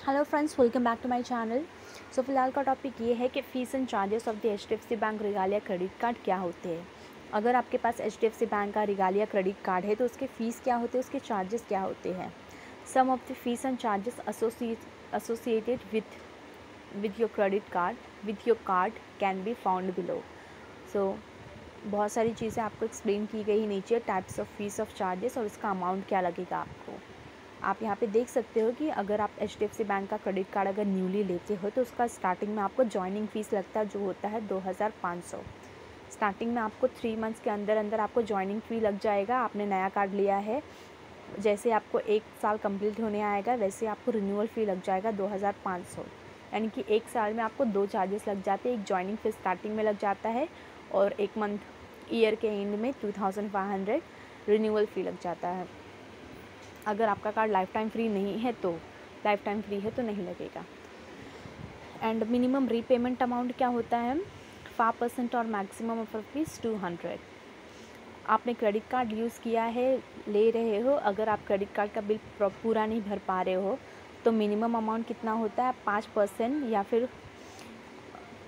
Hello friends, welcome back to my channel. So फिलहाल का topic ये है कि fees and charges of the HDFC bank Regalia credit card क्या होते हैं। अगर आपके पास एचडीएफसी बैंक का रिगालिया क्रेडिट कार्ड है तो उसके फ़ीस क्या होते हैं, उसके चार्जेस क्या होते हैं। Some of the fees and charges associated with your credit card with your card can be found below. So बहुत सारी चीज़ें आपको एक्सप्लेन की गई नीचे, types of fees of charges और उसका अमाउंट क्या लगेगा आपको। आप यहाँ पे देख सकते हो कि अगर आप एचडीएफसी बैंक का क्रेडिट कार्ड अगर न्यूली लेते हो तो उसका स्टार्टिंग में आपको जॉइनिंग फ़ीस लगता है जो होता है 2500। स्टार्टिंग में आपको 3 मंथ्स के अंदर अंदर आपको जॉइनिंग फ़ी लग जाएगा। आपने नया कार्ड लिया है, जैसे आपको 1 साल कंप्लीट होने आएगा वैसे आपको रिन्यूअल फ़ी लग जाएगा 2500। यानी कि 1 साल में आपको 2 चार्जेस लग जाते हैं। एक जॉइनिंग फ़ीस स्टार्टिंग में लग जाता है और 1 मंथ ईयर के एंड में 2500 रिन्यूअल फ़ी लग जाता है। अगर आपका कार्ड लाइफ टाइम फ्री नहीं है तो लाइफ टाइम फ्री है तो नहीं लगेगा। एंड मिनिमम रीपेमेंट अमाउंट क्या होता है 5% और मैक्सिमम ऑफ ₹200। आपने क्रेडिट कार्ड यूज़ किया है, ले रहे हो, अगर आप क्रेडिट कार्ड का बिल पूरा नहीं भर पा रहे हो तो मिनिमम अमाउंट कितना होता है 5% या फिर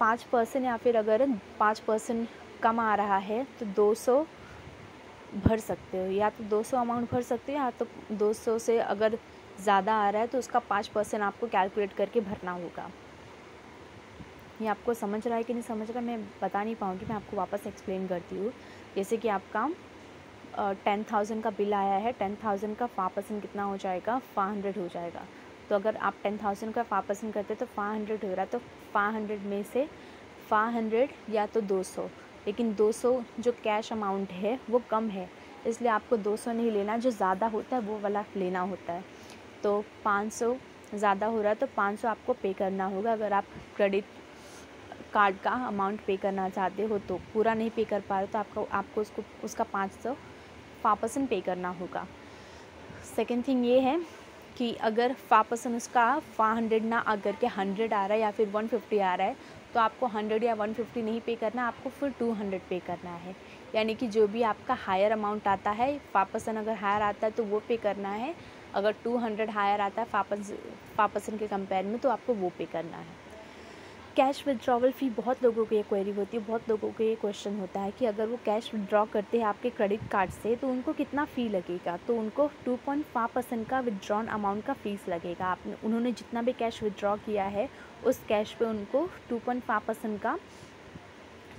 5% या फिर अगर 5% कम आ रहा है तो 200 भर सकते हो। या तो 200 अमाउंट भर सकते हो या तो 200 से अगर ज़्यादा आ रहा है तो उसका 5% आपको कैलकुलेट करके भरना होगा। ये आपको समझ रहा है कि नहीं समझ रहा मैं बता नहीं पाऊँगी, मैं आपको वापस एक्सप्लेन करती हूँ। जैसे कि आपका 10,000 का बिल आया है, 10,000 का 5% कितना हो जाएगा 500 हो जाएगा। तो अगर आप 10,000 का 5% करते तो 500 हो रहा है, तो 500 में से 500 या तो 200, लेकिन 200 जो कैश अमाउंट है वो कम है, इसलिए आपको 200 नहीं लेना, जो ज़्यादा होता है वो वाला लेना होता है। तो 500 ज़्यादा हो रहा है तो 500 आपको पे करना होगा। अगर आप क्रेडिट कार्ड का अमाउंट पे करना चाहते हो तो पूरा नहीं पे कर पा रहे तो आपको उसका 5% पे करना होगा। सेकेंड थिंग ये है कि अगर 5% उसका 500 ना आकर के 100 आ रहा है या फिर 150 आ रहा है तो आपको 100 या 150 नहीं पे करना, आपको फिर 200 पे करना है। यानी कि जो भी आपका हायर अमाउंट आता है, 5% अगर हायर आता है तो वो पे करना है। अगर 200 हायर आता है 5% के कंपेयर में तो आपको वो पे करना है। कैश विड्रॉवल फ़ी, बहुत लोगों को ये क्वेरी होती है, बहुत लोगों को ये क्वेश्चन होता है कि अगर वो कैश विड्रॉ करते हैं आपके क्रेडिट कार्ड से तो उनको कितना फ़ी लगेगा। तो उनको 2.5% का विड्रॉन अमाउंट का फ़ीस लगेगा। उन्होंने जितना भी कैश विड्रॉ किया है उस कैश पे उनको 2.5% का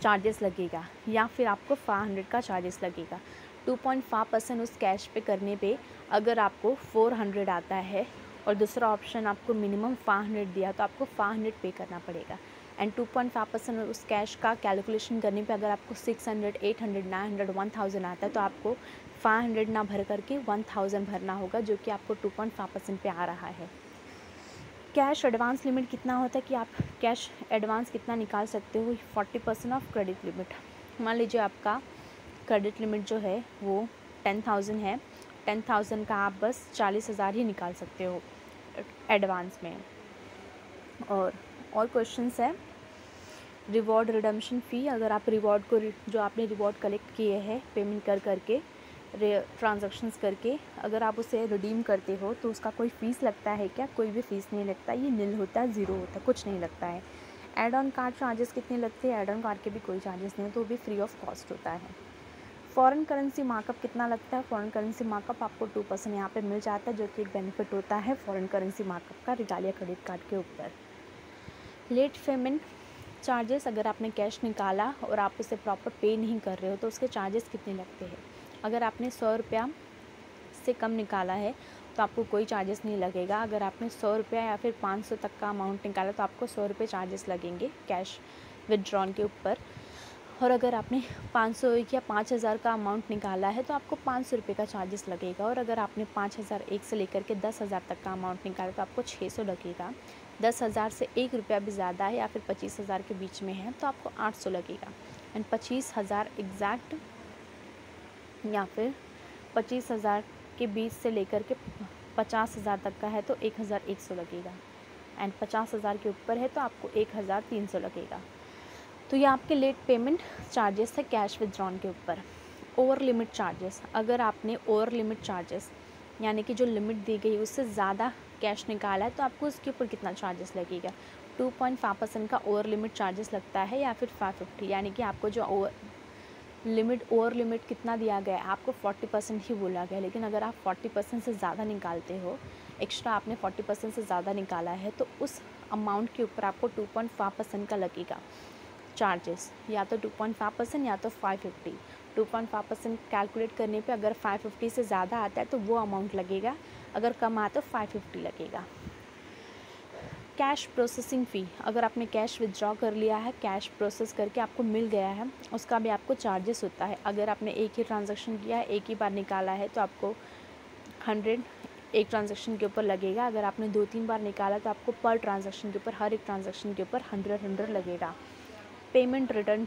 चार्जेस लगेगा या फिर आपको 500 का चार्जेस लगेगा। 2.5% उस कैश पे करने पे अगर आपको 400 आता है और दूसरा ऑप्शन आपको मिनिमम 500 दिया तो आपको 500 पे करना पड़ेगा। एंड 2.5% उस कैश का कैलकुलेशन करने पे अगर आपको 600, 800, 900, 1000 आता है तो आपको 500 ना भर करके 1000 भरना होगा, जो कि आपको 2.5% पे आ रहा है। कैश एडवांस लिमिट कितना होता है कि आप कैश एडवांस कितना निकाल सकते हो 40% ऑफ क्रेडिट लिमिट। मान लीजिए आपका क्रेडिट लिमिट जो है वो 10,000 है, 10,000 का आप बस 40,000 ही निकाल सकते हो एडवांस में। और क्वेश्चंस है रिवॉर्ड रिडम्पशन फ़ी। अगर आप रिवॉर्ड को जो आपने रिवॉर्ड कलेक्ट किए हैं पेमेंट करके ट्रांजैक्शंस करके अगर आप उसे रिडीम करते हो तो उसका कोई फ़ीस लगता है क्या? कोई भी फ़ीस नहीं लगता, ये नील होता है, ज़ीरो होता है, कुछ नहीं लगता है। ऐड ऑन कार्ड चार्जेस कितने लगते हैं? ऐड ऑन कार्ड के भी कोई चार्जेस नहीं है, तो वो भी फ्री ऑफ कॉस्ट होता है। फॉरेन करेंसी मार्कअप कितना लगता है? फॉरेन करेंसी मार्कअप आपको 2% यहाँ पे मिल जाता है, जो कि एक बेनिफिट होता है फॉरेन करेंसी मार्कअप का रिगालिया क्रेडिट कार्ड के ऊपर। लेट पेमेंट चार्जेस, अगर आपने कैश निकाला और आप उसे प्रॉपर पे नहीं कर रहे हो तो उसके चार्जेस कितने लगते हैं? अगर आपने 100 रुपया से कम निकाला है तो आपको कोई चार्जेस नहीं लगेगा। अगर आपने 100 रुपया या फिर 500 तक का अमाउंट निकाला तो आपको 100 रुपये चार्जेस लगेंगे कैश विड्रॉन के ऊपर। और अगर आपने 500 या 5,000 का अमाउंट निकाला है तो आपको 500 रुपये का चार्जेस लगेगा। और अगर आपने 5,001 से लेकर के 10,000 तक का अमाउंट निकाला तो आपको 600 लगेगा। 10,000 से 1 रुपया भी ज़्यादा है या फिर 25,000 के बीच में है तो आपको 800 लगेगा। एंड 25,000 एग्जैक्ट या फिर 25,000 के बीच से लेकर के 50,000 तक का है तो 1,100 लगेगा। एंड 50,000 के ऊपर है तो आपको 1,300 लगेगा। तो ये आपके लेट पेमेंट चार्जेस है कैश विड्रॉन के ऊपर। ओवर लिमिट चार्जेस, अगर आपने ओवर लिमिट चार्जेस यानी कि जो लिमिट दी गई उससे ज़्यादा कैश निकाला है तो आपको उसके ऊपर कितना चार्जेस लगेगा। 2.5% का ओवर लिमिट चार्जेस लगता है या फिर 550, यानी कि आपको जो ओवर लिमिट कितना दिया गया है, आपको 40% ही बोला गया है, लेकिन अगर आप 40% से ज़्यादा निकालते हो, एक्स्ट्रा आपने 40% से ज़्यादा निकाला है, तो उस अमाउंट के ऊपर आपको 2.5% का लगेगा चार्जेस, या तो 2.5% या तो 550। 2.5% कैलकुलेट करने पे अगर 550 से ज़्यादा आता है तो वो अमाउंट लगेगा, अगर कम आता तो 550 लगेगा। कैश प्रोसेसिंग फ़ी, अगर आपने कैश विथड्रॉ कर लिया है, कैश प्रोसेस करके आपको मिल गया है, उसका भी आपको चार्जेस होता है। अगर आपने एक ही ट्रांजैक्शन किया है, एक ही बार निकाला है, तो आपको 100 एक ट्रांजैक्शन के ऊपर लगेगा। अगर आपने 2-3 बार निकाला तो आपको पर ट्रांजैक्शन के ऊपर, हर एक ट्रांजैक्शन के ऊपर 100 लगेगा। पेमेंट रिटर्न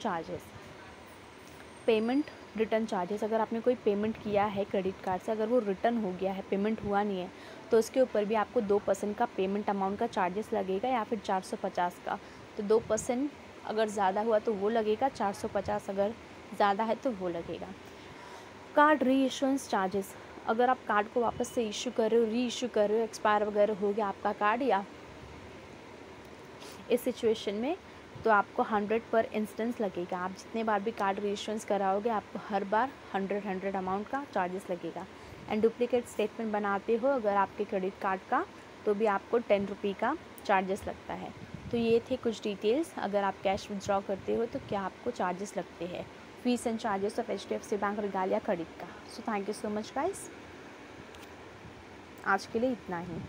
चार्जेस, अगर आपने कोई पेमेंट किया है क्रेडिट कार्ड से, अगर वो रिटर्न हो गया है, पेमेंट हुआ नहीं है, तो उसके ऊपर भी आपको 2% का पेमेंट अमाउंट का चार्जेस लगेगा, या फिर 450 का। तो 2% अगर ज़्यादा हुआ तो वो लगेगा, 450 अगर ज़्यादा है तो वो लगेगा। कार्ड री इशुएंस चार्जेस, अगर आप कार्ड को वापस से इशू कर रहे हो, री इशू कर रहे हो, एक्सपायर वगैरह हो गया आपका कार्ड, या इस सिचुएशन में, तो आपको 100 पर इंस्टेंस लगेगा। आप जितने बार भी कार्ड रीइश्यूएंस कराओगे, आपको हर बार 100 अमाउंट का चार्जेस लगेगा। एंड डुप्लीकेट स्टेटमेंट बनाते हो अगर आपके क्रेडिट कार्ड का, तो भी आपको 10 रुपये का चार्जेस लगता है। तो ये थे कुछ डिटेल्स, अगर आप कैश विथड्रॉ करते हो तो क्या आपको चार्जेस लगते हैं, fees and charges of HDFC bank Regalia credit का। So thank you so much guys, आज के लिए इतना ही।